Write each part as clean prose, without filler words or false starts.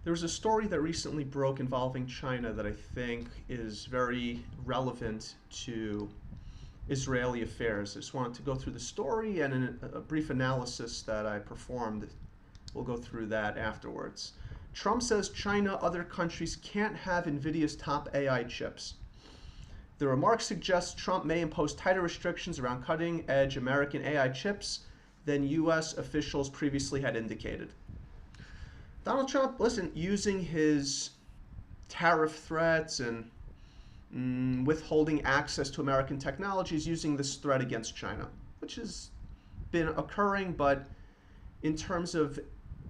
There was a story that recently broke involving China that I think is very relevant to Israeli affairs. I just wanted to go through the story and in a brief analysis that I performed. We'll go through that afterwards. Trump says China, other countries can't have NVIDIA's top AI chips. The remark suggests Trump may impose tighter restrictions around cutting edge American AI chips than US officials previously had indicated. Donald Trump, listen, using his tariff threats and withholding access to American technologies, using this threat against China, which has been occurring, but in terms of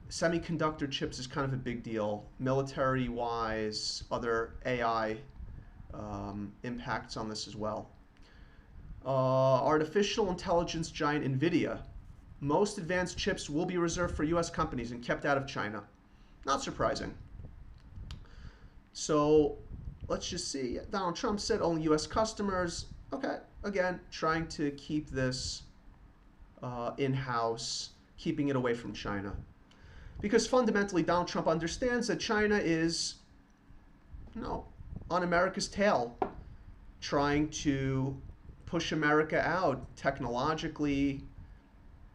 semiconductor chips is kind of a big deal, military-wise, other AI impacts on this as well. Artificial intelligence giant NVIDIA. Most advanced chips will be reserved for US companies and kept out of China. Not surprising. So let's just see. Donald Trump said only US customers. Okay, again, trying to keep this in-house, keeping it away from China. Because fundamentally, Donald Trump understands that China is, on America's tail, trying to push America out technologically,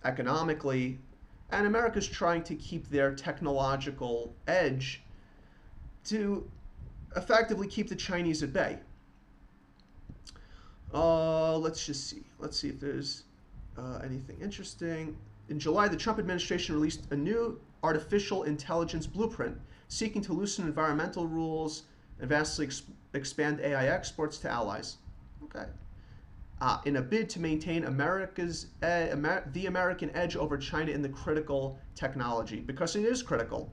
economically, and America's trying to keep their technological edge to effectively keep the Chinese at bay. Let's just see. Let's see if there's anything interesting. In July, the Trump administration released a new artificial intelligence blueprint seeking to loosen environmental rules and vastly expand AI exports to allies. Okay. In a bid to maintain the American edge over China in the critical technology, because it is critical.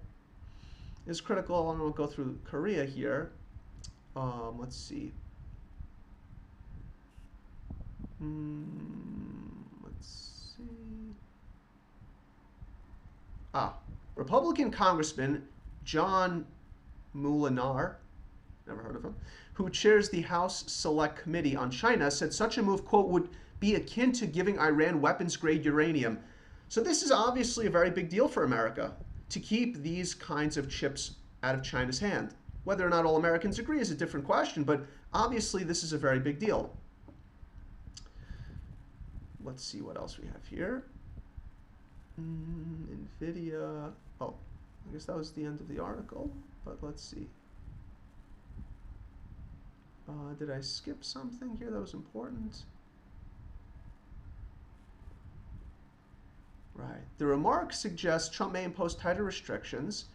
It's critical. I'm going to go through Korea here. Let's see. Let's see. Republican Congressman John Mulinar, never heard of him, who chairs the House Select Committee on China, said such a move, quote, would be akin to giving Iran weapons-grade uranium. So this is obviously a very big deal for America, to keep these kinds of chips out of China's hand. Whether or not all Americans agree is a different question, but obviously this is a very big deal. Let's see what else we have here. NVIDIA. Oh, I guess that was the end of the article, but let's see. Did I skip something here that was important? Right. The remark suggests Trump may impose tighter restrictions,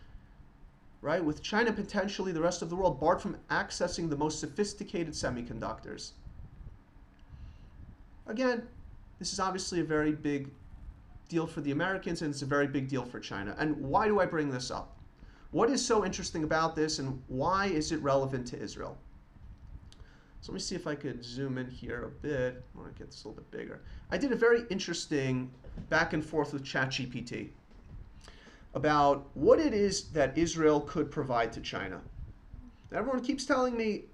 right, with China potentially the rest of the world barred from accessing the most sophisticated semiconductors. Again, this is obviously a very big deal for the Americans, and it's a very big deal for China. And why do I bring this up? What is so interesting about this, and why is it relevant to Israel? So let me see if I could zoom in here a bit. I want to get this a little bit bigger. I did a very interesting back and forth with ChatGPT about what it is that Israel could provide to China. Everyone keeps telling me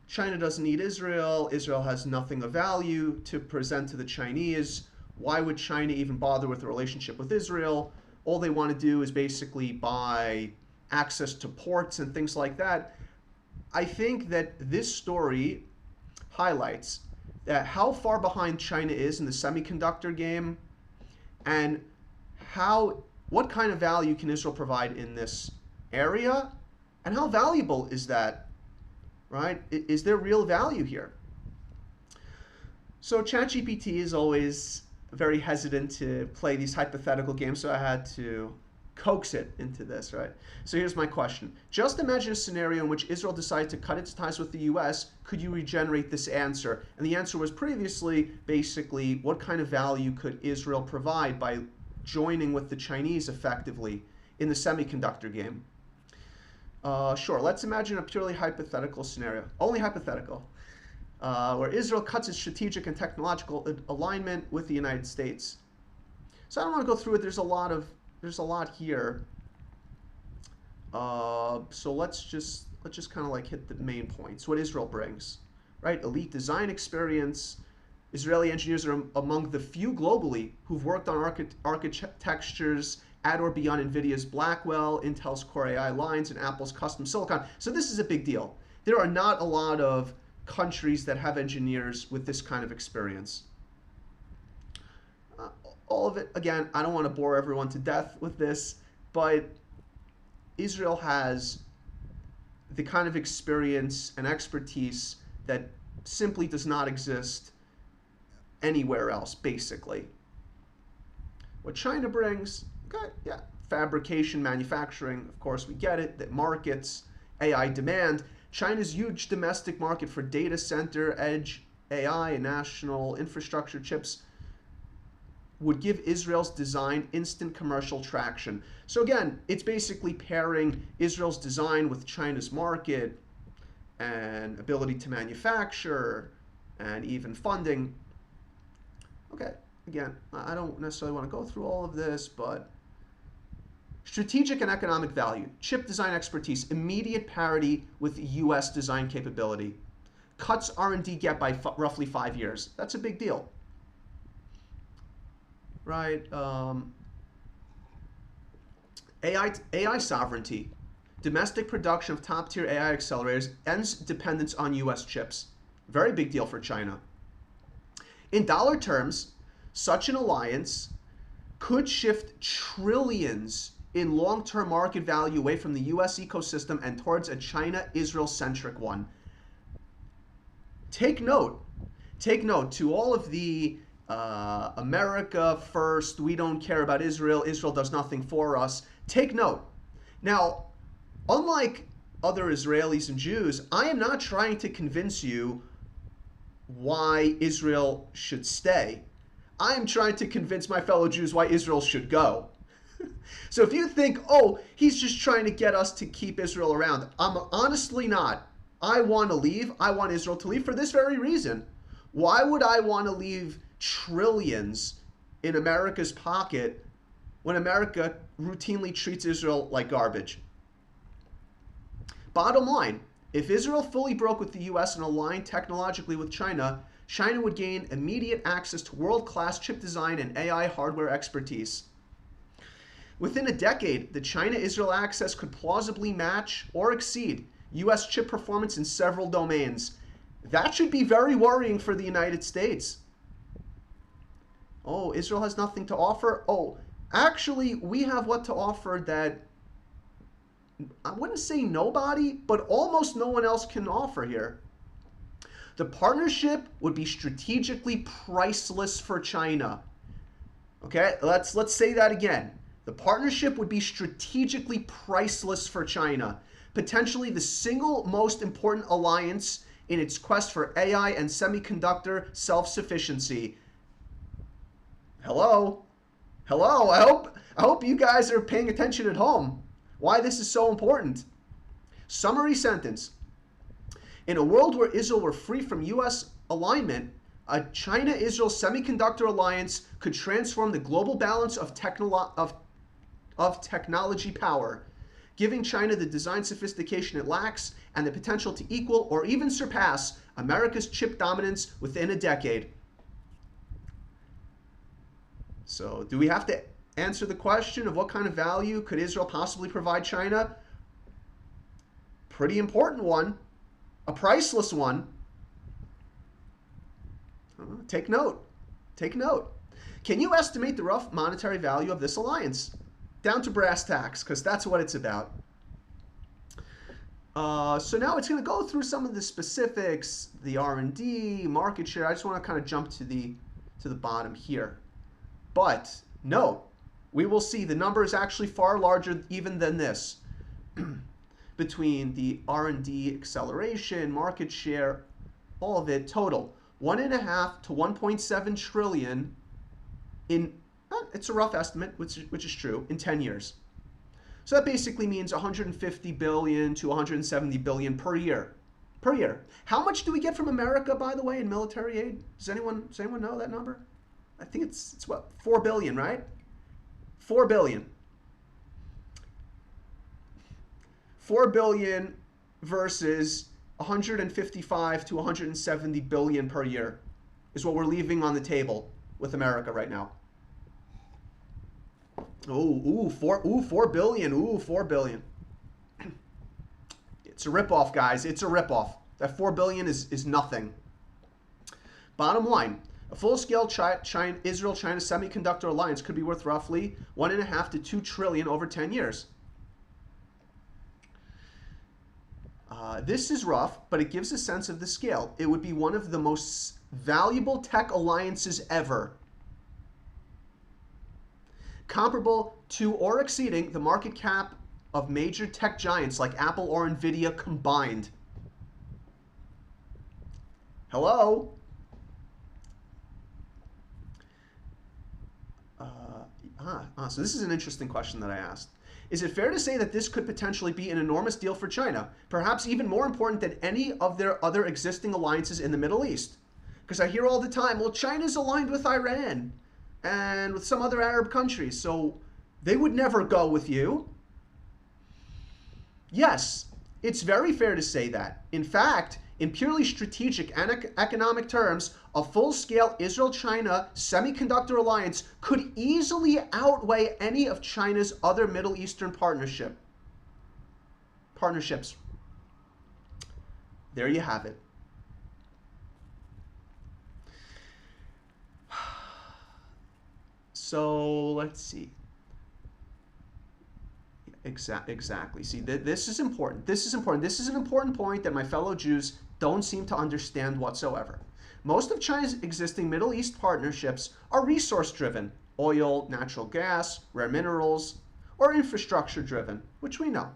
China doesn't need Israel. Israel has nothing of value to present to the Chinese. Why would China even bother with a relationship with Israel? All they want to do is basically buy access to ports and things like that. I think that this story highlights that how far behind China is in the semiconductor game, and what kind of value can Israel provide in this area, and how valuable is that, right? Is there real value here? So ChatGPT is always very hesitant to play these hypothetical games, so I had to coax it into this, right? So here's my question. Just imagine a scenario in which Israel decided to cut its ties with the US. Could you regenerate this answer? And the answer was previously, basically, what kind of value could Israel provide by joining with the Chinese effectively in the semiconductor game? Sure, let's imagine a purely hypothetical scenario, only hypothetical, where Israel cuts its strategic and technological alignment with the United States. So I don't want to go through it. There's a lot here. So let's just kind of like hit the main points. What Israel brings, right? Elite design experience. Israeli engineers are among the few globally who've worked on architectures at or beyond NVIDIA's Blackwell, Intel's Core AI lines, and Apple's custom silicon. So this is a big deal. There are not a lot of countries that have engineers with this kind of experience. All of it, again, I don't want to bore everyone to death with this, but Israel has the kind of experience and expertise that simply does not exist anywhere else, basically. What China brings, okay, yeah, fabrication, manufacturing, of course we get it, that markets, AI demand. China's huge domestic market for data center, edge, AI, and national infrastructure chips would give Israel's design instant commercial traction. So again, it's basically pairing Israel's design with China's market and ability to manufacture and even funding. Okay, again, I don't necessarily want to go through all of this, but strategic and economic value, chip design expertise, immediate parity with US design capability, cuts R&D gap by roughly 5 years. That's a big deal. Right? AI sovereignty. Domestic production of top-tier AI accelerators ends dependence on US chips. Very big deal for China. In dollar terms, such an alliance could shift trillions in long-term market value away from the US ecosystem and towards a China-Israel-centric one. Take note to all of the America first, we don't care about Israel, Israel does nothing for us. Take note. Now, unlike other Israelis and Jews, I am not trying to convince you why Israel should stay. I am trying to convince my fellow Jews why Israel should go. So if you think, oh, he's just trying to get us to keep Israel around, I'm honestly not. I want to leave. I want Israel to leave for this very reason. Why would I want to leave trillions in America's pocket when America routinely treats Israel like garbage? Bottom line, if Israel fully broke with the US and aligned technologically with China, China would gain immediate access to world-class chip design and AI hardware expertise. Within a decade, the China-Israel access could plausibly match or exceed US chip performance in several domains. That should be very worrying for the United States. Oh, Israel has nothing to offer? Oh, actually, we have what to offer that I wouldn't say nobody, but almost no one else can offer here. The partnership would be strategically priceless for China. Okay, let's say that again. The partnership would be strategically priceless for China, potentially the single most important alliance in its quest for AI and semiconductor self-sufficiency. Hello? I hope you guys are paying attention at home. Why this is so important. Summary sentence. In a world where Israel were free from US alignment, a China-Israel semiconductor alliance could transform the global balance of technology power, giving China the design sophistication it lacks and the potential to equal or even surpass America's chip dominance within a decade. So, do we have to answer the question of what kind of value could Israel possibly provide China? Pretty important one, a priceless one. Take note. Can you estimate the rough monetary value of this alliance? Down to brass tacks, because that's what it's about. So now it's going to go through some of the specifics, the R&D, market share. I just want to kind of jump to the bottom here. But note, we will see the number is actually far larger even than this. Between the R&D acceleration, market share, all of it, total 1.5 to 1.7 trillion in, it's a rough estimate, which is true, in 10 years. So that basically means 150 billion to 170 billion per year. Per year. How much do we get from America, by the way, in military aid? Does anyone know that number? I think it's what, 4 billion, right? 4 billion. 4 billion versus 155 to 170 billion per year is what we're leaving on the table with America right now. Ooh, 4 billion. Ooh, 4 billion. It's a ripoff, guys. It's a ripoff. That 4 billion is nothing. Bottom line, a full-scale Israel-China semiconductor alliance could be worth roughly 1.5 to 2 trillion over 10 years. This is rough, but it gives a sense of the scale. It would be one of the most valuable tech alliances ever, comparable to or exceeding the market cap of major tech giants like Apple or Nvidia combined. Hello? So this is an interesting question that I asked. Is it fair to say that this could potentially be an enormous deal for China, perhaps even more important than any of their other existing alliances in the Middle East? Because I hear all the time, well, China's aligned with Iran and with some other Arab countries, so they would never go with you. Yes, it's very fair to say that. In fact, in purely strategic and economic terms, a full-scale Israel-China semiconductor alliance could easily outweigh any of China's other Middle Eastern partnerships. There you have it. So let's see. Exactly. See, this is important. This is important. This is an important point that my fellow Jews don't seem to understand whatsoever. Most of China's existing Middle East partnerships are resource-driven, oil, natural gas, rare minerals, or infrastructure-driven, which we know.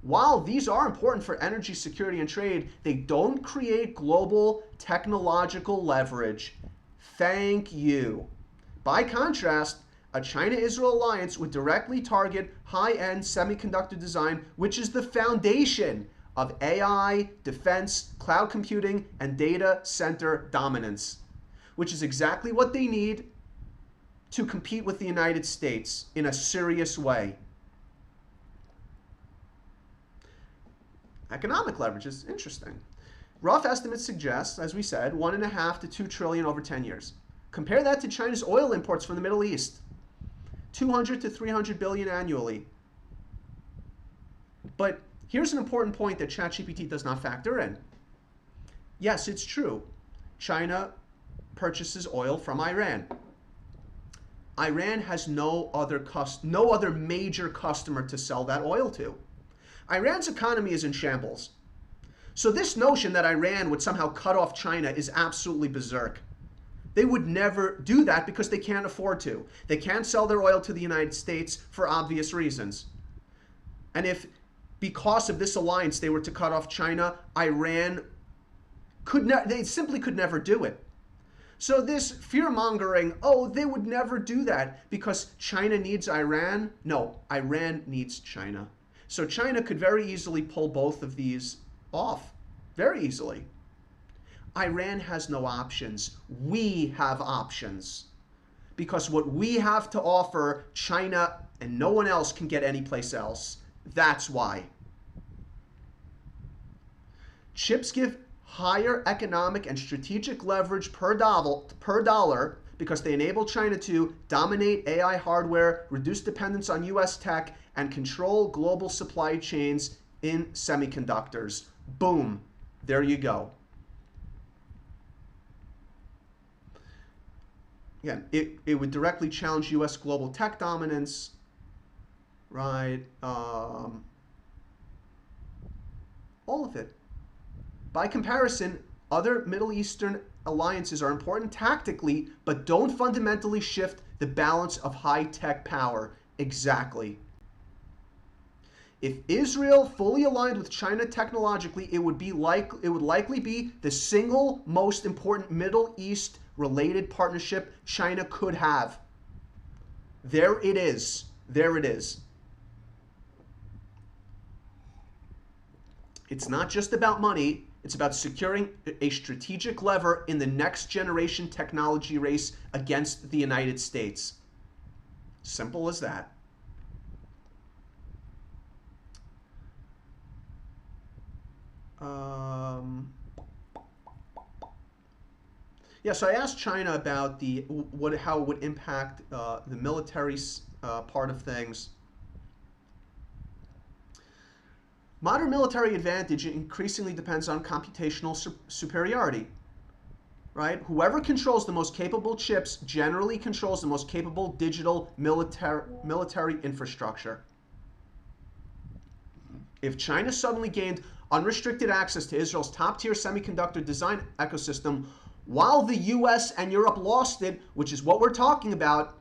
While these are important for energy security and trade, they don't create global technological leverage. Thank you. By contrast, a China-Israel alliance would directly target high-end semiconductor design, which is the foundation of AI, defense, cloud computing, and data center dominance, which is exactly what they need to compete with the United States in a serious way. Economic leverage is interesting. Rough estimates suggest, as we said, 1.5 to 2 trillion over 10 years. Compare that to China's oil imports from the Middle East. 200 to 300 billion annually. But here's an important point that ChatGPT does not factor in. Yes, it's true. China purchases oil from Iran. Iran has no other major customer to sell that oil to. Iran's economy is in shambles. So this notion that Iran would somehow cut off China is absolutely berserk. They would never do that because they can't afford to. They can't sell their oil to the United States for obvious reasons. And if, because of this alliance, they were to cut off China, Iran they simply could never do it. So this fear-mongering, oh, they would never do that because China needs Iran. No, Iran needs China. So China could very easily pull both of these off, very easily. Iran has no options. We have options. Because what we have to offer, China and no one else can get anyplace else. That's why. Chips give higher economic and strategic leverage per dollar because they enable China to dominate AI hardware, reduce dependence on US tech, and control global supply chains in semiconductors. Boom. There you go. Again, it would directly challenge U.S. global tech dominance, right? All of it. By comparison, other Middle Eastern alliances are important tactically, but don't fundamentally shift the balance of high-tech power. Exactly. If Israel fully aligned with China technologically, it would likely be the single most important Middle East related partnership China could have. There it is. There it is. It's not just about money. It's about securing a strategic lever in the next generation technology race against the United States. Simple as that. Yeah, so I asked China about how it would impact the military part of things. Modern military advantage increasingly depends on computational superiority, right? Whoever controls the most capable chips generally controls the most capable digital military infrastructure. If China suddenly gained unrestricted access to Israel's top-tier semiconductor design ecosystem while the US and Europe lost it, which is what we're talking about,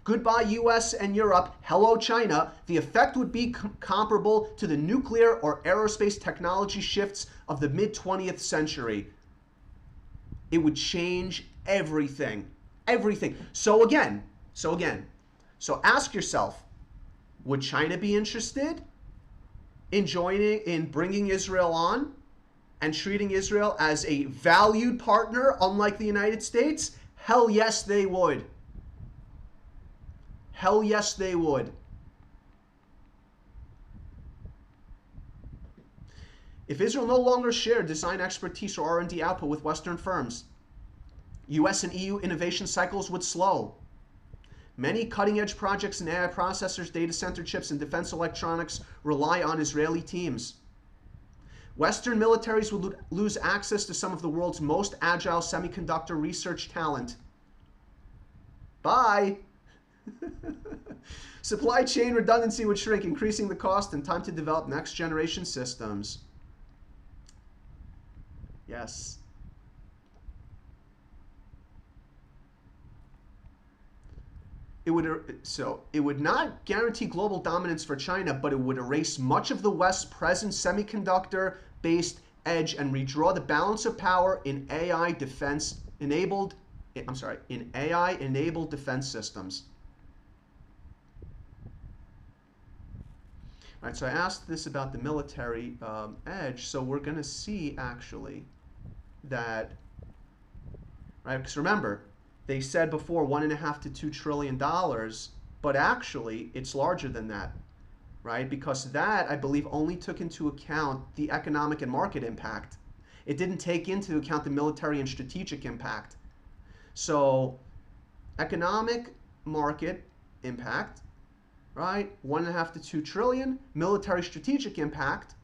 goodbye US and Europe, hello China, the effect would be comparable to the nuclear or aerospace technology shifts of the mid-20th century. It would change everything. Everything. So ask yourself, would China be interested in bringing Israel on and treating Israel as a valued partner, unlike the United States? Hell yes, they would. Hell yes, they would. If Israel no longer shared design expertise or R&D output with Western firms, US and EU innovation cycles would slow. Many cutting-edge projects in AI processors, data center chips, and defense electronics rely on Israeli teams. Western militaries would lose access to some of the world's most agile semiconductor research talent. Bye! Supply chain redundancy would shrink, increasing the cost and time to develop next-generation systems. Yes. It would not guarantee global dominance for China, but it would erase much of the West's present semiconductor-based edge and redraw the balance of power in AI-enabled defense systems. All right, so I asked this about the military edge, so we're going to see actually that, right? Because remember, they said before $1.5 to $2 trillion, but actually it's larger than that, right? Because that, I believe, only took into account the economic and market impact. It didn't take into account the military and strategic impact. So economic market impact, right? $1.5 to $2 trillion. Military strategic impact,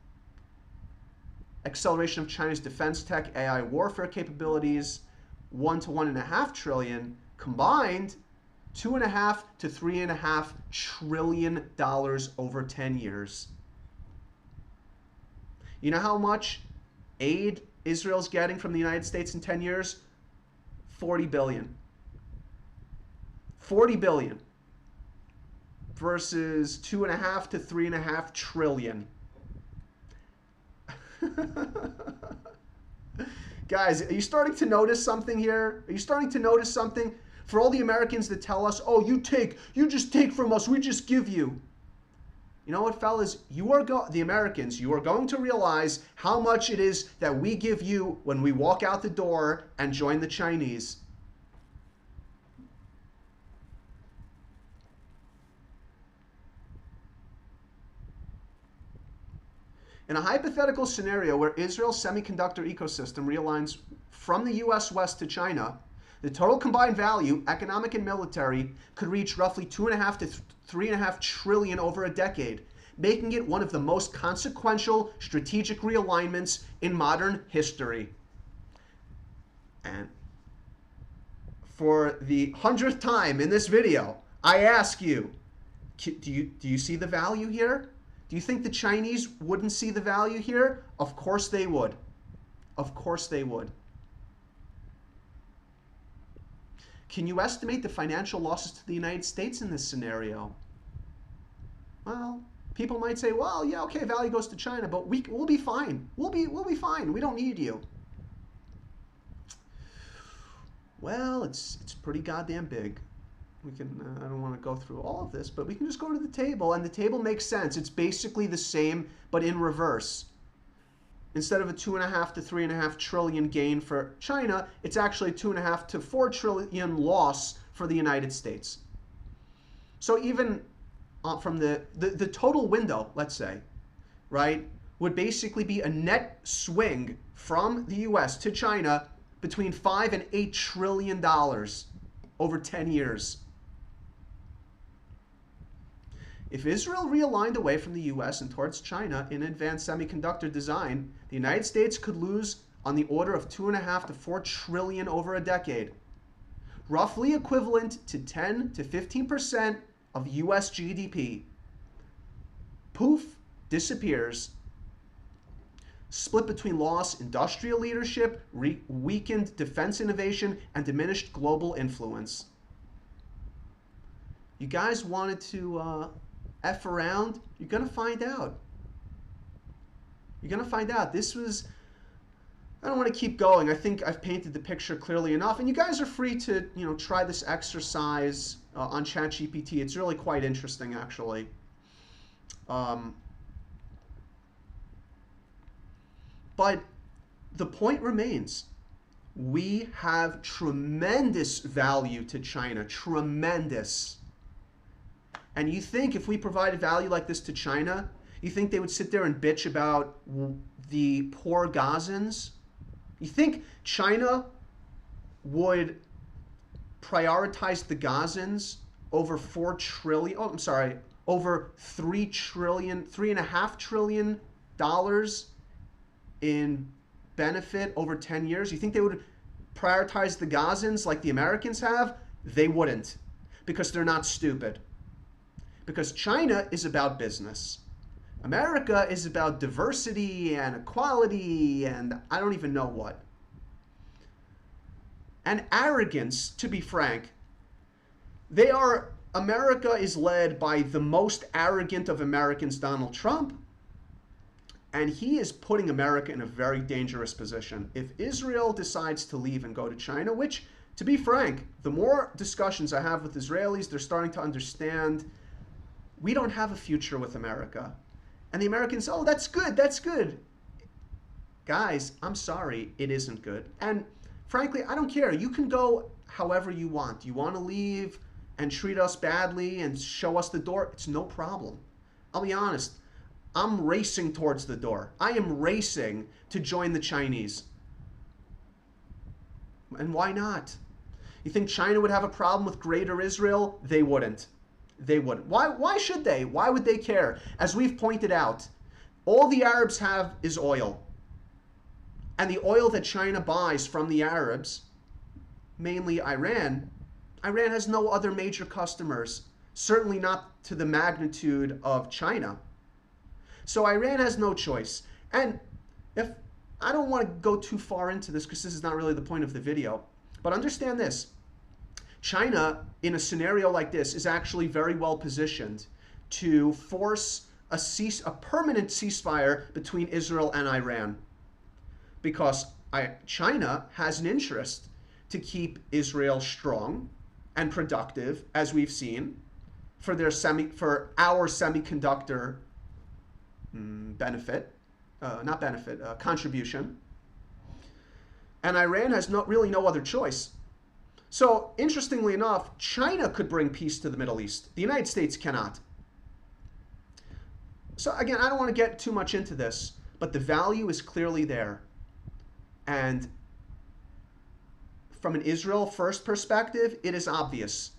acceleration of China's defense tech, AI warfare capabilities, $1 to $1.5 trillion. Combined, $2.5 to $3.5 trillion over 10 years. You know how much aid Israel's getting from the United States in 10 years? 40 billion. 40 billion versus 2.5 to 3.5 trillion. Guys, are you starting to notice something here? Are you starting to notice something? For all the Americans that tell us, oh, you just take from us, we just give you. You know what, fellas? The Americans, you are going to realize how much it is that we give you when we walk out the door and join the Chinese. In a hypothetical scenario where Israel's semiconductor ecosystem realigns from the US West to China, the total combined value, economic and military, could reach roughly 2.5 to 3.5 trillion over a decade, making it one of the most consequential strategic realignments in modern history. And for the 100th time in this video, I ask you, do you see the value here? Do you think the Chinese wouldn't see the value here? Of course they would. Of course they would. Can you estimate the financial losses to the United States in this scenario? Well, people might say, well, yeah, okay, value goes to China, but we'll be fine. We'll be fine. We don't need you. Well, it's pretty goddamn big. We can, I don't want to go through all of this, but we can just go to the table, and the table makes sense. It's basically the same, but in reverse. Instead of a 2.5 to 3.5 trillion gain for China, it's actually a 2.5 to 4 trillion loss for the United States. So even from the total window, let's say, right, would basically be a net swing from the US to China between $5 and $8 trillion over 10 years. If Israel realigned away from the US and towards China in advanced semiconductor design, the United States could lose on the order of 2.5 to 4 trillion over a decade, roughly equivalent to 10 to 15% of US GDP. Poof, disappears. Split between lost industrial leadership, weakened defense innovation, and diminished global influence. You guys wanted to F around? You're going to find out. You're going to find out. This was... I don't want to keep going. I think I've painted the picture clearly enough. And you guys are free to, try this exercise on ChatGPT. It's really quite interesting, actually. But the point remains. We have tremendous value to China. Tremendous. And you think if we provided value like this to China, you think they would sit there and bitch about the poor Gazans? You think China would prioritize the Gazans over over $3.5 trillion in benefit over 10 years? You think they would prioritize the Gazans like the Americans have? They wouldn't, because they're not stupid. Because China is about business. America is about diversity and equality and I don't even know what. And arrogance, to be frank. America is led by the most arrogant of Americans, Donald Trump. And he is putting America in a very dangerous position. If Israel decides to leave and go to China, which, to be frank, the more discussions I have with Israelis, they're starting to understand we don't have a future with America. And the Americans, oh, that's good, that's good. Guys, I'm sorry, it isn't good. And frankly, I don't care. You can go however you want. You want to leave and treat us badly and show us the door? It's no problem. I'll be honest. I'm racing towards the door. I am racing to join the Chinese. And why not? You think China would have a problem with Greater Israel? They wouldn't. They wouldn't. Why should they? Why would they care? As we've pointed out, all the Arabs have is oil. And the oil that China buys from the Arabs, mainly Iran has no other major customers, certainly not to the magnitude of China. So Iran has no choice. And if I don't want to go too far into this because this is not really the point of the video, but understand this. China, in a scenario like this, is actually very well positioned to force a permanent ceasefire between Israel and Iran. Because China has an interest to keep Israel strong and productive, as we've seen, for our semiconductor contribution. And Iran has really no other choice. So, interestingly enough, China could bring peace to the Middle East. The United States cannot. So, again, I don't want to get too much into this, but the value is clearly there. And from an Israel first perspective, it is obvious.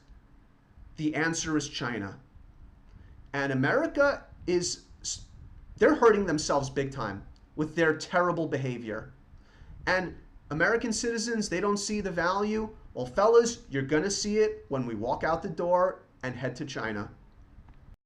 The answer is China. And America they're hurting themselves big time with their terrible behavior. And American citizens, they don't see the value. Well, fellas, you're going to see it when we walk out the door and head to China.